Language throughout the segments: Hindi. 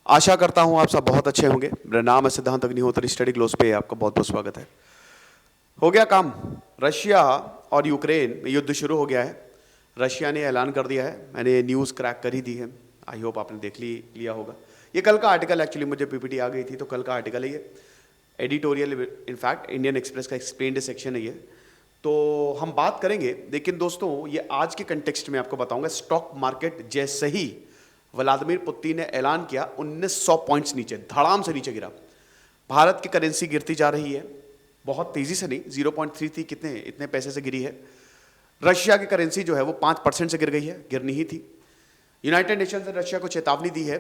आशा करता हूं आप सब बहुत अच्छे होंगे। मेरा नाम है सिद्धांत अग्निहोत्री, स्टडी ग्लोस पे आपका बहुत बहुत स्वागत है। हो गया काम, रशिया और यूक्रेन में युद्ध शुरू हो गया है। रशिया ने ऐलान कर दिया है, मैंने न्यूज़ क्रैक कर ही दी है। आई होप आपने देख लिया होगा। ये कल का आर्टिकल, एक्चुअली मुझे पीपीटी आ गई थी तो कल का आर्टिकल है ये, एडिटोरियल, इनफैक्ट इंडियन एक्सप्रेस का एक्सप्लेन्ड सेक्शन है ये। तो हम बात करेंगे, लेकिन दोस्तों ये आज के कंटेक्स्ट में आपको बताऊंगा। स्टॉक मार्केट जैसे ही व्लादिमीर पुतिन ने ऐलान किया, 1900 पॉइंट्स नीचे, धड़ाम से नीचे गिरा। भारत की करेंसी गिरती जा रही है, बहुत तेजी से नहीं, 0.33 कितने इतने पैसे से गिरी है। रशिया की करेंसी जो है वो 5% से गिर गई है, गिरनी ही थी। यूनाइटेड नेशंस ने रशिया को चेतावनी दी है,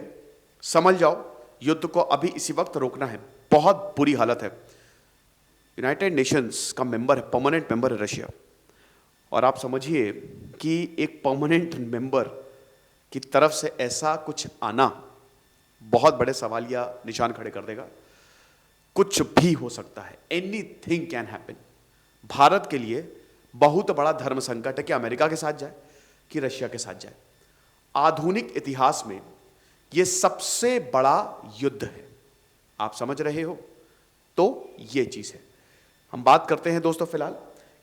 समझ जाओ युद्ध को अभी इसी वक्त रोकना है, बहुत बुरी हालत है। यूनाइटेड नेशंस का मेंबर है, परमानेंट मेंबर है रशिया, और आप समझिए कि एक परमानेंट मेंबर की तरफ से ऐसा कुछ आना बहुत बड़े सवालिया निशान खड़े कर देगा। कुछ भी हो सकता है, एनीथिंग कैन हैपन। भारत के लिए बहुत बड़ा धर्म संकट है कि अमेरिका के साथ जाए कि रशिया के साथ जाए। आधुनिक इतिहास में यह सबसे बड़ा युद्ध है, आप समझ रहे हो। तो यह चीज है, हम बात करते हैं दोस्तों फिलहाल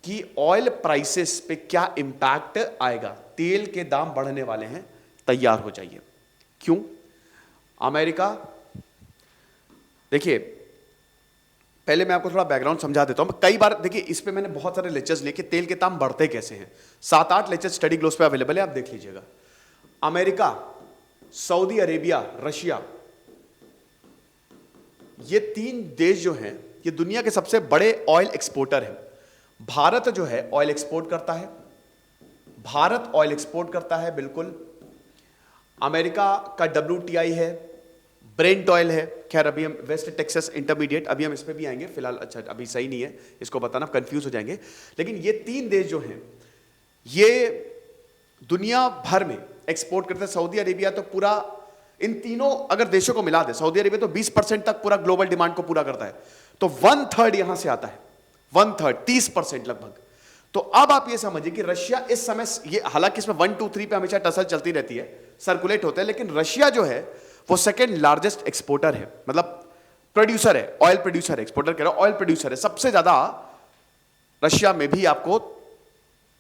कि ऑयल प्राइसेस पे क्या इंपैक्ट आएगा। तेल के दाम बढ़ने वाले हैं, तैयार हो जाइए। क्यों? अमेरिका, देखिए पहले मैं आपको थोड़ा बैकग्राउंड समझा देता हूं। कई बार देखिए, इस पे मैंने बहुत सारे लेक्चर्स लिए कि तेल के दाम बढ़ते कैसे हैं। 7-8 लेक्चर स्टडी ग्लोस पे अवेलेबल है, आप देख लीजिएगा। अमेरिका, सऊदी अरेबिया, रशिया, ये 3 देश जो हैं ये दुनिया के सबसे बड़े ऑयल एक्सपोर्टर हैं। भारत जो है ऑयल एक्सपोर्ट करता है, भारत ऑयल एक्सपोर्ट करता है, बिल्कुल। अमेरिका का WTI है, ब्रेंट ऑयल है। खैर अभी हम वेस्ट टेक्सास इंटरमीडिएट, अभी हम इस पे भी आएंगे फिलहाल। अच्छा, अभी सही नहीं है इसको बताना, कंफ्यूज हो जाएंगे। लेकिन ये 3 देश जो हैं ये दुनिया भर में एक्सपोर्ट करते हैं। सऊदी अरेबिया तो पूरा, इन तीनों अगर देशों को मिला दे, सऊदी अरेबिया तो 20% तक पूरा ग्लोबल डिमांड को पूरा करता है। तो 1/3 यहां से आता है, 1/3, 30% लगभग। तो अब आप ये समझिए कि रशिया इस समय, ये हालांकि इसमें 1, 2, 3 पे हमेशा टसल चलती रहती है, सर्कुलेट होते हैं, लेकिन रशिया जो है वो सेकेंड लार्जेस्ट एक्सपोर्टर है, मतलब प्रोड्यूसर है, ऑयल प्रोड्यूसर है। एक्सपोर्टर कह रहा हूं, ऑयल प्रोड्यूसर है। सबसे ज्यादा रशिया में भी आपको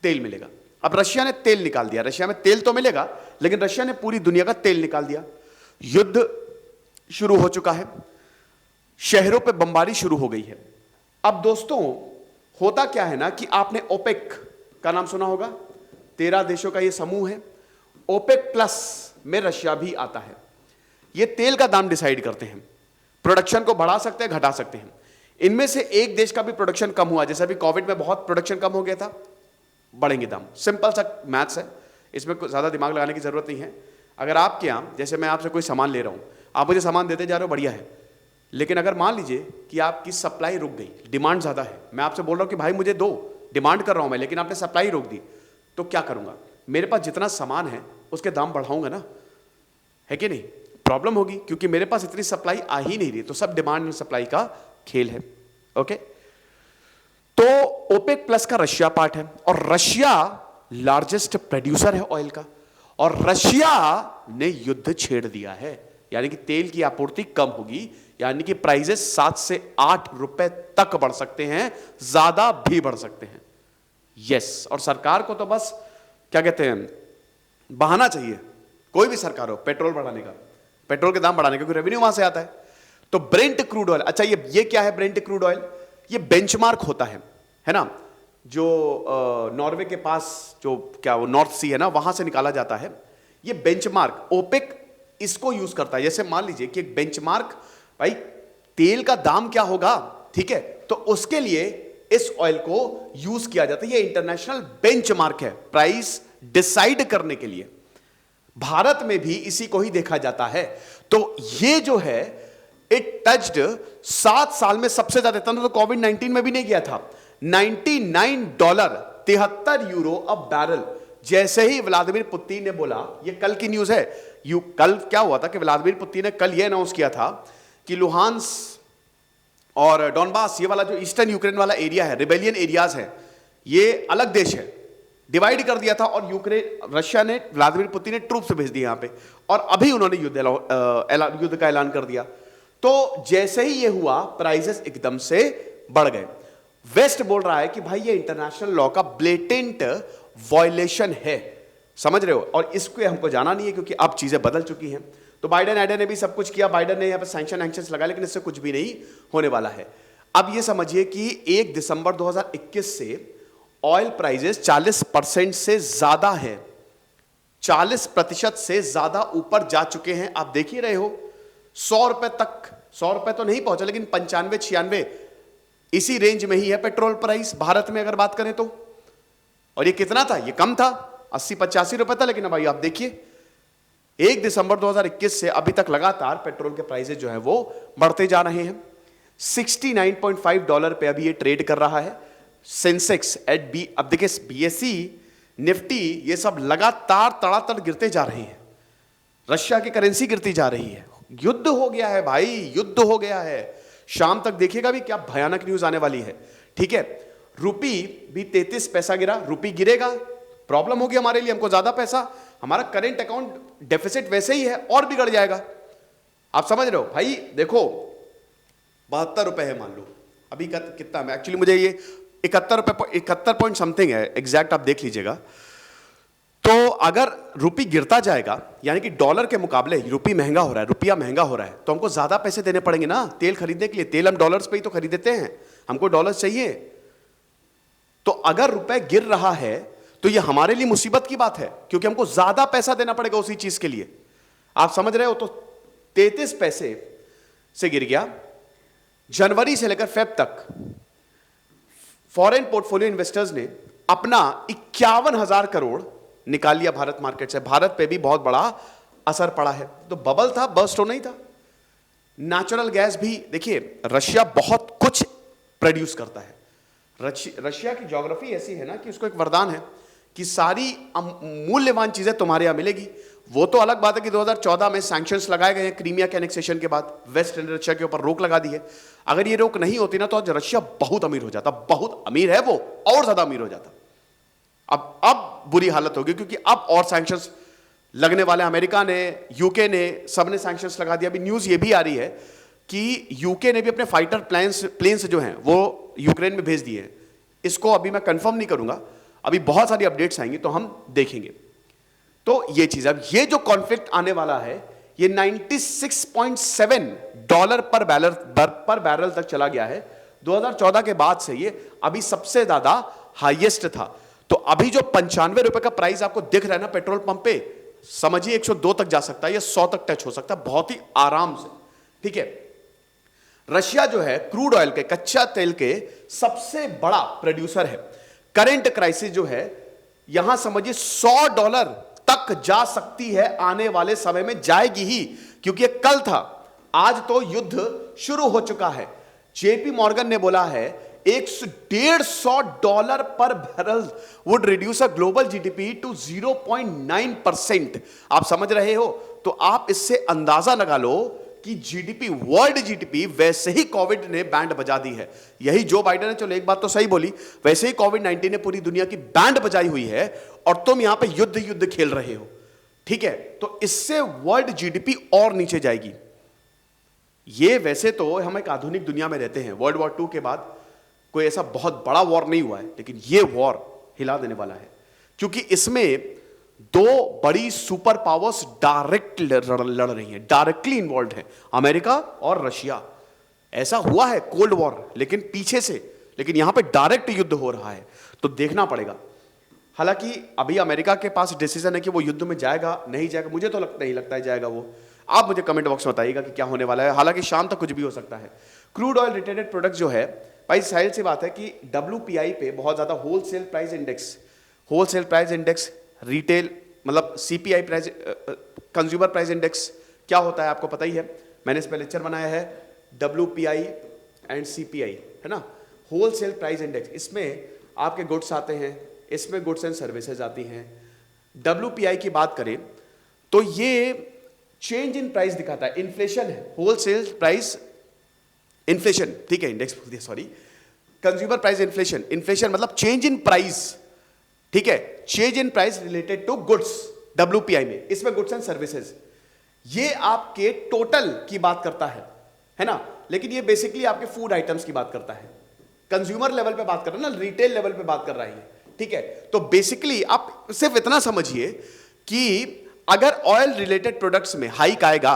तेल मिलेगा। अब रशिया ने तेल निकाल दिया, रशिया में तेल तो मिलेगा, लेकिन रशिया ने पूरी दुनिया का तेल निकाल दिया। युद्ध शुरू हो चुका है, शहरों पे बमबारी शुरू हो गई है। अब दोस्तों होता क्या है ना कि आपने ओपेक का नाम सुना होगा, 13 देशों का यह समूह है। ओपेक प्लस में रशिया भी आता है। ये तेल का दाम डिसाइड करते हैं, प्रोडक्शन को बढ़ा सकते हैं, घटा सकते हैं। इनमें से एक देश का भी प्रोडक्शन कम हुआ, जैसे अभी कोविड में बहुत प्रोडक्शन कम हो गया था, बढ़ेंगे दाम। सिंपल सा मैथ्स है, इसमें कुछ ज्यादा दिमाग लगाने की जरूरत नहीं है। अगर आपके यहाँ, जैसे मैं आपसे कोई सामान ले रहा हूं, आप मुझे सामान देते जा रहे हो, बढ़िया है, लेकिन अगर मान लीजिए कि आपकी सप्लाई रुक गई, डिमांड ज्यादा है, मैं आपसे बोल रहा हूं कि भाई मुझे दो, डिमांड कर रहा हूं मैं, लेकिन आपने सप्लाई रोक दी, तो क्या करूंगा? मेरे पास जितना सामान है उसके दाम बढ़ाऊंगा ना, है कि नहीं? प्रॉब्लम होगी, क्योंकि मेरे पास इतनी सप्लाई आ ही नहीं रही। तो सब डिमांड एंड सप्लाई का खेल है। ओके, तो ओपेक प्लस का रशिया पार्ट है, और रशिया लार्जेस्ट प्रोड्यूसर है ऑयल का, और रशिया ने युद्ध छेड़ दिया है, यानी कि तेल की आपूर्ति कम होगी, यानी कि प्राइसेस 7 से 8 रुपए तक बढ़ सकते हैं, ज्यादा भी बढ़ सकते हैं। यस, और सरकार को तो बस क्या कहते हैं, बहाना चाहिए, कोई भी सरकार हो, पेट्रोल बढ़ाने का, पेट्रोल के दाम बढ़ाने का, क्योंकि रेवेन्यू वहां से आता है। तो ब्रेंट क्रूड ऑयल, अच्छा ये क्या है ब्रेंट क्रूड ऑयल? ये बेंचमार्क होता है ना, जो नॉर्वे के पास जो क्या वो नॉर्थ सी है ना, वहां से निकाला जाता है ये बेंचमार्क। ओपेक इसको यूज करता है। जैसे मान लीजिए कि एक बेंचमार्क, भाई तेल का दाम क्या होगा, ठीक है, तो उसके लिए इस ऑयल को यूज किया जाता है। ये इंटरनेशनल बेंचमार्क है प्राइस डिसाइड करने के लिए। भारत में भी इसी को ही देखा जाता है। तो ये जो है इट टच्ड 7 साल में सबसे ज्यादा, इतना तो कोविड-19 में भी नहीं गया था, $99, 73 यूरो अ बैरल। जैसे ही व्लादिमीर पुतिन ने बोला, ये कल की न्यूज है, कल क्या हुआ था कि व्लादिमीर पुतिन ने कल ये अनाउंस किया था कि लुहांस्क और डॉनबास, ये वाला जो ईस्टर्न यूक्रेन वाला एरिया है, रिबेलियन एरियाज है, ये अलग देश है, डिवाइड कर दिया था और यूक्रेन, रशिया ने, व्लादिमीर पुतिन ने ट्रूप्स भेज दिए यहां पे, और अभी उन्होंने युद्ध का ऐलान कर दिया। तो जैसे ही ये हुआ, प्राइसेस एकदम से बढ़ गए। वेस्ट बोल रहा है कि भाई ये इंटरनेशनल लॉ का ब्लेटेंट वायलेशन है, समझ रहे हो, और इसको हमको जाना नहीं है क्योंकि अब चीजें बदल चुकी हैं। तो बाइडेन आइडेन ने भी सब कुछ किया, बाइडेन ने यहां पर सैंक्शन लगा, लेकिन इससे कुछ भी नहीं होने वाला है। अब ये समझिए कि 1 दिसंबर 2021 से ऑयल प्राइजेस 40% से ज्यादा है, 40% से ज्यादा ऊपर जा चुके हैं। आप देख ही रहे हो, 100 रुपए तक, 100 रुपए तो नहीं पहुंचा, लेकिन 95-96 इसी रेंज में ही है पेट्रोल प्राइस भारत में अगर बात करें तो। और ये कितना था? ये कम था, 80-85 रुपए था, लेकिन अब भाई आप देखिए 1 दिसंबर 2021 से अभी तक लगातार पेट्रोल के प्राइसेस जो है वो बढ़ते जा रहे हैं। $69.5 पे अभी ये ट्रेड कर रहा है। सेंसेक्स अब देखिए बीएसई, निफ्टी, ये सब लगातार तड़ातड़ गिरते जा रहे हैं। रशिया की करेंसी गिरती जा रही है। युद्ध हो गया है भाई, युद्ध हो गया है। शाम तक देखिएगा भी क्या भयानक न्यूज आने वाली है, ठीक है। रुपी भी 33 पैसा गिरा, रुपी गिरेगा, प्रॉब्लम होगी हमारे लिए, हमको ज्यादा पैसा, हमारा करेंट अकाउंट डेफिसिट वैसे ही है और बिगड़ जाएगा। आप समझ रहे हो भाई? देखो 72 रुपए है मान लो, अभी कितना है एक्चुअली, मुझे ये 71 पॉइंट समथिंग है एग्जैक्ट, आप देख लीजिएगा। तो अगर रुपी गिरता जाएगा, यानी कि डॉलर के मुकाबले रुपी महंगा हो रहा है, रुपया महंगा हो रहा है, तो हमको ज्यादा पैसे देने पड़ेंगे ना तेल खरीदने के लिए। तेल हम डॉलर्स पे ही तो खरीदते हैं, हमको डॉलर्स चाहिए। तो अगर रुपए गिर रहा है तो ये हमारे लिए मुसीबत की बात है, क्योंकि हमको ज्यादा पैसा देना पड़ेगा उसी चीज के लिए। आप समझ रहे हो? तो 33 पैसे से गिर गया। जनवरी से लेकर फेब तक फॉरेन पोर्टफोलियो इन्वेस्टर्स ने अपना 51,000 करोड़ निकाल लिया भारत मार्केट से। भारत पे भी बहुत बड़ा असर पड़ा है। तो बबल था, बर्स्ट होना ही था। नेचुरल गैस भी देखिए, रशिया बहुत कुछ प्रोड्यूस करता है। रशिया की ज्योग्राफी ऐसी है ना कि उसको एक वरदान है कि सारी मूल्यवान चीजें तुम्हारे यहां मिलेगी। वो तो अलग बात है कि 2014 में सैंक्शंस लगाए गए हैं क्रीमिया के एनेक्सेशन के बाद, वेस्ट ने रशिया के ऊपर रोक लगा दी है। अगर ये रोक नहीं होती ना तो आज रशिया बहुत अमीर हो जाता, बहुत अमीर है वो, और ज्यादा अमीर हो जाता। अब बुरी हालत होगी, क्योंकि अब और सैंक्शंस लगने वाले। अमेरिका ने, यूके ने, सबने सैंक्शंस लगा दिया। अभी न्यूज ये भी आ रही है कि यूके ने भी अपने फाइटर प्लेन्स जो हैं वो यूक्रेन में भेज दिए हैं। इसको अभी मैं कंफर्म नहीं करूंगा, अभी बहुत सारी अपडेट्स आएंगी तो हम देखेंगे। तो ये चीज, अब ये जो कॉन्फ्लिक्ट आने वाला है ये $96.7 पर बैरल तक चला गया है। 2014 के बाद से ये अभी सबसे ज्यादा हाईएस्ट था। तो अभी जो 95 रुपए का प्राइस आपको दिख रहा है ना पेट्रोल पंप पे, समझिए 102 तक जा सकता है या 100 तक टच हो सकता है बहुत ही आराम से, ठीक है। रशिया जो है क्रूड ऑयल के, कच्चा तेल के सबसे बड़ा प्रोड्यूसर है। करंट क्राइसिस जो है यहां समझिए $100 तक जा सकती है, आने वाले समय में जाएगी ही, क्योंकि ये कल था, आज तो युद्ध शुरू हो चुका है। जेपी मॉर्गन ने बोला है $150 per barrel would reduce a global GDP to 0.9%। आप समझ रहे हो? तो आप इससे अंदाजा लगा लो कि जीडीपी, वर्ल्ड जीडीपी वैसे ही कोविड ने बैंड बजा दी है। यही जो बाइडेन ने, चलो एक बात तो सही बोली, वैसे ही कोविड-19 ने पूरी दुनिया की बैंड बजाई हुई है और तुम यहां पे युद्ध खेल रहे हो, ठीक है। तो इससे वर्ल्ड जीडीपी और नीचे जाएगी। ये वैसे तो हम एक आधुनिक दुनिया में रहते हैं, वर्ल्ड वॉर 2 के बाद कोई ऐसा बहुत बड़ा वॉर नहीं हुआ है, लेकिन ये वॉर हिला देने वाला है, क्योंकि इसमें दो बड़ी सुपर पावर्स डायरेक्ट लड़ रही हैं, डायरेक्टली इन्वॉल्व हैं, अमेरिका और रशिया। ऐसा हुआ है कोल्ड वॉर, लेकिन पीछे से, लेकिन यहां पे डायरेक्ट युद्ध हो रहा है, तो देखना पड़ेगा। हालांकि अभी अमेरिका के पास डिसीजन है कि वो युद्ध में जाएगा नहीं जाएगा, मुझे तो नहीं लगता है जाएगा वो। आप मुझे कमेंट बॉक्स में बताइएगा कि क्या होने वाला है। हालांकि शाम तक कुछ भी हो सकता है। क्रूड ऑयल रिलेटेड प्रोडक्ट जो है भाई, साहिल सी बात है कि WPI पे बहुत ज्यादा होलसेल प्राइस इंडेक्स, रिटेल मतलब CPI price, consumer price index क्या होता है आपको पता ही है, मैंने इस पर लेक्चर बनाया है। WPI एंड CPI है ना, होलसेल प्राइस इंडेक्स। इसमें आपके गुड्स आते हैं, इसमें गुड्स एंड सर्विसेज आती हैं। WPI की बात करें तो ये चेंज इन प्राइस दिखाता है, इन्फ्लेशन है, होलसेल प्राइस इन्फ्लेशन, ठीक है, इंडेक्स बोल दिया, sorry, consumer price inflation. Inflation मतलब चेंज इन प्राइस, ठीक है, change in price related to goods, WPI में, इसमें गुड्स एंड सर्विसेज, ये आपके टोटल की बात करता है ना, लेकिन ये बेसिकली आपके फूड आइटम्स की बात करता है, कंज्यूमर लेवल पे बात कर रहा है ना, रिटेल लेवल पे बात कर रहा है, ठीक है। तो बेसिकली आप सिर्फ इतना समझिए कि अगर ऑयल रिलेटेड प्रोडक्ट्स में हाइक आएगा,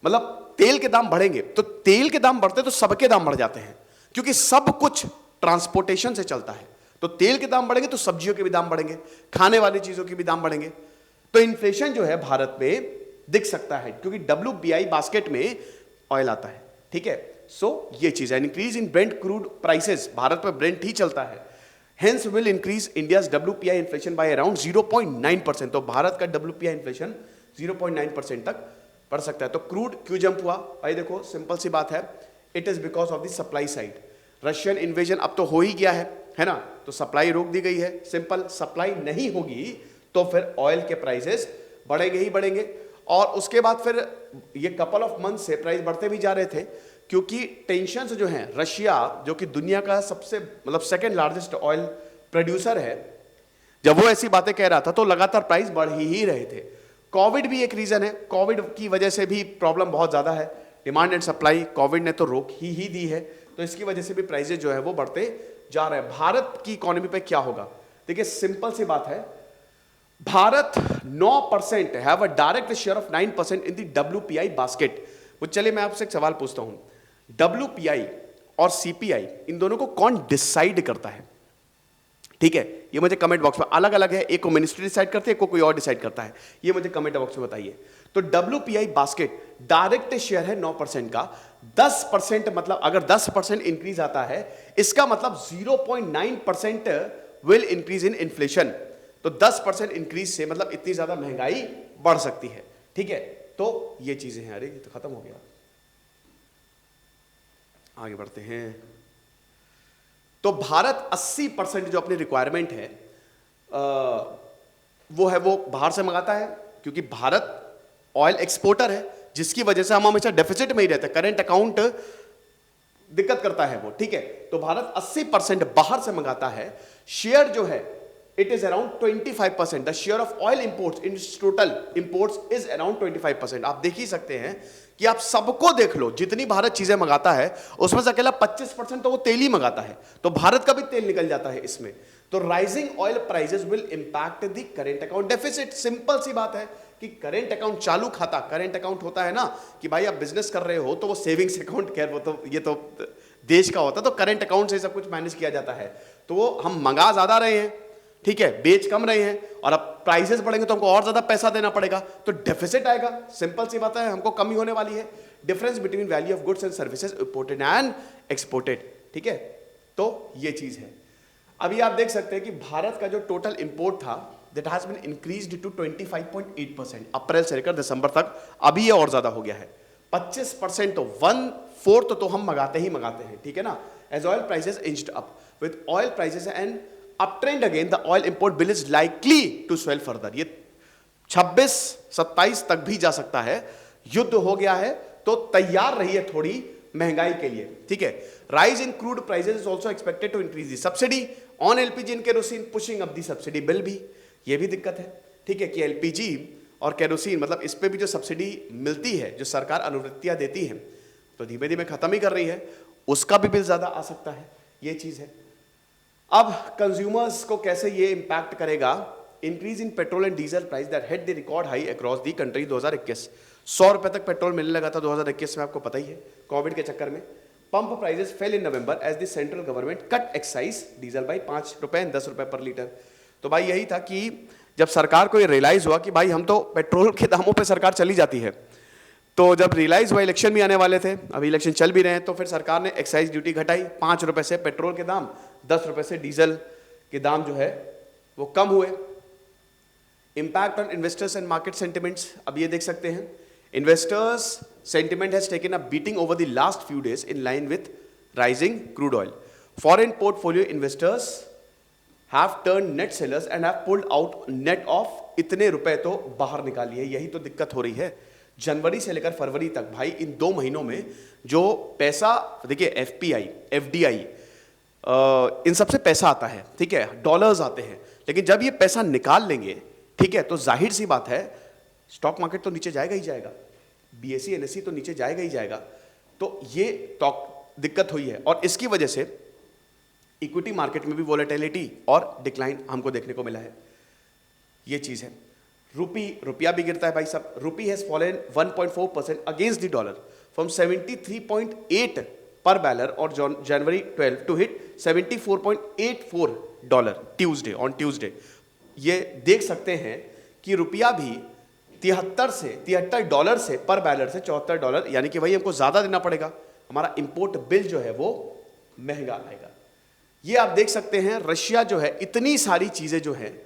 मतलब तेल के दाम बढ़ेंगे, तो तेल के दाम बढ़ते तो सबके दाम बढ़ जाते हैं, क्योंकि सब कुछ ट्रांसपोर्टेशन से चलता है। तो तेल के दाम बढ़ेंगे तो सब्जियों के भी दाम बढ़ेंगे, खाने वाली चीजों के भी दाम बढ़ेंगे। तो इन्फ्लेशन जो है भारत में दिख सकता है, क्योंकि WPI बास्केट में ऑयल आता है, ठीक है। सो ये चीज है, increase in Brent crude prices, Bharat में ब्रेंट ही चलता है, hence will increase India's WPI inflation by around 0.9%। तो भारत का WPI इन्फ्लेशन 0.9% तक बढ़ सकता है। तो क्रूड क्यों जंप हुआ भाई, देखो सिंपल सी बात है, it is because of the supply side. Russian invasion अब तो हो ही गया है ना, तो सप्लाई रोक दी गई है, सिंपल। सप्लाई नहीं होगी तो फिर ऑयल के प्राइसेस बढ़ेंगे ही बढ़ेंगे, और उसके बाद फिर ये कपल ऑफ मंथ से प्राइस बढ़ते भी जा रहे थे, क्योंकि टेंशन जो हैं, रशिया जो कि दुनिया का सबसे मतलब सेकंड लार्जेस्ट ऑयल प्रोड्यूसर है, जब वो ऐसी बातें कह रहा था तो लगातार प्राइस बढ़ ही रहे थे। कोविड भी एक रीजन है, कोविड की वजह से भी प्रॉब्लम बहुत ज्यादा है, डिमांड एंड सप्लाई कोविड ने तो रोक ही दी है, तो इसकी वजह से भी प्राइसेस जो है वो बढ़ते जा रहे हैं। भारत की इकोनॉमी पे क्या होगा, देखिए सिंपल सी बात है, Bharat 9% have a direct share of 9% in the WPI basket. वो चलिए मैं आपसे एक सवाल पूछता हूं, WPI और CPI इन दोनों को कौन डिसाइड करता है, ठीक है, ये मुझे कमेंट बॉक्स में, अलग अलग है, एक को मिनिस्ट्री डिसाइड करती है, एक को कोई और डिसाइड करता है, ये मुझे कमेंट बॉक्स में बताइए। तो WPI बास्केट डायरेक्ट शेयर है 9% का, 10% मतलब अगर 10% इंक्रीज आता है, इसका मतलब 0.9% विल इंक्रीज इन इन्फ्लेशन। तो 10% इंक्रीज से मतलब इतनी ज्यादा महंगाई बढ़ सकती है, ठीक है। तो ये चीजें हैं। अरे ये तो खत्म हो गया, आगे बढ़ते हैं। तो भारत 80% जो अपनी रिक्वायरमेंट है वो बाहर से मंगाता है, क्योंकि भारत ऑयल एक्सपोर्टर है, जिसकी वजह से हम हमेशा डेफिसिट में ही रहते हैं, करेंट अकाउंट दिक्कत करता है वो, ठीक है। तो भारत 80% बाहर से मंगाता है, शेयर जो है it is around 25%. The share of oil imports in total imports is around 25%. आप देख ही सकते हैं कि आप सबको देख लो, जितनी भारत चीजें मंगाता है उसमें से अकेला 25% तो वो तेल ही मंगाता है, तो भारत का भी तेल निकल जाता है इसमें। तो rising oil prices will impact the current account deficit. Simple सी बात है कि करेंट अकाउंट, चालू खाता करेंट अकाउंट होता है ना, कि भाई आप बिजनेस कर रहे हो तो वो सेविंग्स अकाउंट, खैर वो तो ये तो देश का होता है, तो करेंट अकाउंट से सब कुछ मैनेज किया जाता है। तो वो हम मंगा ज्यादा रहे हैं, ठीक है, बेच कम रहे हैं, और अब प्राइसेस बढ़ेंगे तो हमको और ज्यादा पैसा देना पड़ेगा, तो डेफिसिट आएगा। सिंपल सी बात है, हमको कमी होने वाली है। Difference between value of goods and services imported and exported, ठीक है। तो ये चीज है। अभी आप देख सकते हैं कि भारत का जो टोटल इंपोर्ट था, that has been increased to 25.8% अप्रैल से लेकर दिसंबर तक। अभी ये और ज्यादा हो गया है 25%, तो 1/4 तो हम मंगाते हैं, ठीक है ना। As oil prices inched up with oil prices and uptrend again, the oil import bill is likely to swell further. ये 26-27 तक भी जा सकता है। युद्ध हो गया है तो तैयार रहिए थोड़ी महंगाई के लिए, ठीक है। Rise in crude prices is also expected to increase the subsidy on LPG and kerosene, pushing up the subsidy bill भी, ये भी दिक्कत है, ठीक है, कि LPG और केरोसिन मतलब इस पे भी जो सब्सिडी मिलती है, जो सरकार अनुवृत्तियां देती है, तो धीमे धीमे खत्म ही कर रही है, उसका भी बिल ज्यादा आ सकता है, ये चीज है। अब कंज्यूमर्स को कैसे ये इंपैक्ट करेगा, increase in petrol and diesel price that hit the record high across the country 2021। 100 रुपए तक पेट्रोल मिलने लगा था 2021 में, आपको पता ही है, कोविड के चक्कर में। Pump prices fell in November as the central government cut excise diesel by 5 रुपए एंड 10 रुपए पर लीटर। तो भाई यही था कि जब सरकार को ये रियलाइज हुआ कि भाई हम तो पेट्रोल के दामों पर सरकार चली जाती है, तो जब रियलाइज हुआ इलेक्शन भी आने वाले थे, अभी इलेक्शन चल भी रहे हैं, तो फिर सरकार ने एक्साइज ड्यूटी घटाई, 5 रुपए से पेट्रोल के दाम, 10 रुपए से डीजल के दाम जो है वो कम हुए। Impact on investors and market sentiments, अब ये देख सकते हैं, investors sentiment has taken a beating over the last few days in line with rising crude oil. Foreign portfolio investors have turn net sellers and have pulled out net of इतने रुपए तो बाहर निकालिए, यही तो दिक्कत हो रही है। जनवरी से लेकर फरवरी तक भाई इन 2 महीनों में जो पैसा, देखिए FPI, FDI, इन सबसे पैसा आता है, ठीक है, डॉलर्स आते हैं, लेकिन जब ये पैसा निकाल लेंगे, ठीक है, तो जाहिर सी बात है स्टॉक मार्केट तो नीचे जाएगा ही जाएगा, बीएसई एनएसई तो नीचे जाएगा ही जाएगा। तो ये दिक्कत हुई है और इसकी वजह से इक्विटी मार्केट में भी वोलेटिलिटी और डिक्लाइन हमको देखने को मिला है। ये चीज है। रुपया भी गिरता है भाई साहब। Rupee has fallen 1.4% against the dollar from 73.8 per barrel और जनवरी 12 टू हिट $74.84 ट्यूसडे। ये देख सकते हैं कि रुपया भी 73 डॉलर से पर बैरल से $74, यानी कि भाई हमको ज्यादा देना पड़ेगा, हमारा इंपोर्ट बिल जो है वो महंगा आएगा। ये आप देख सकते हैं रशिया जो है इतनी सारी चीजें जो है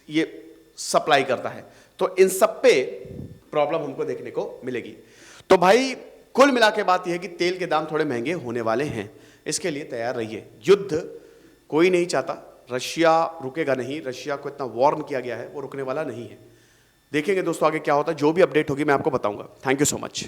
ये सप्लाई करता है, तो इन सब पे प्रॉब्लम हमको देखने को मिलेगी। तो भाई कुल मिला के बात यह है कि तेल के दाम थोड़े महंगे होने वाले हैं, इसके लिए तैयार रहिए। युद्ध कोई नहीं चाहता, रशिया रुकेगा नहीं, रशिया को इतना वार्न किया गया है, वो रुकने वाला नहीं है। देखेंगे दोस्तों आगे क्या होता है, जो भी अपडेट होगी मैं आपको बताऊंगा। Thank you so much.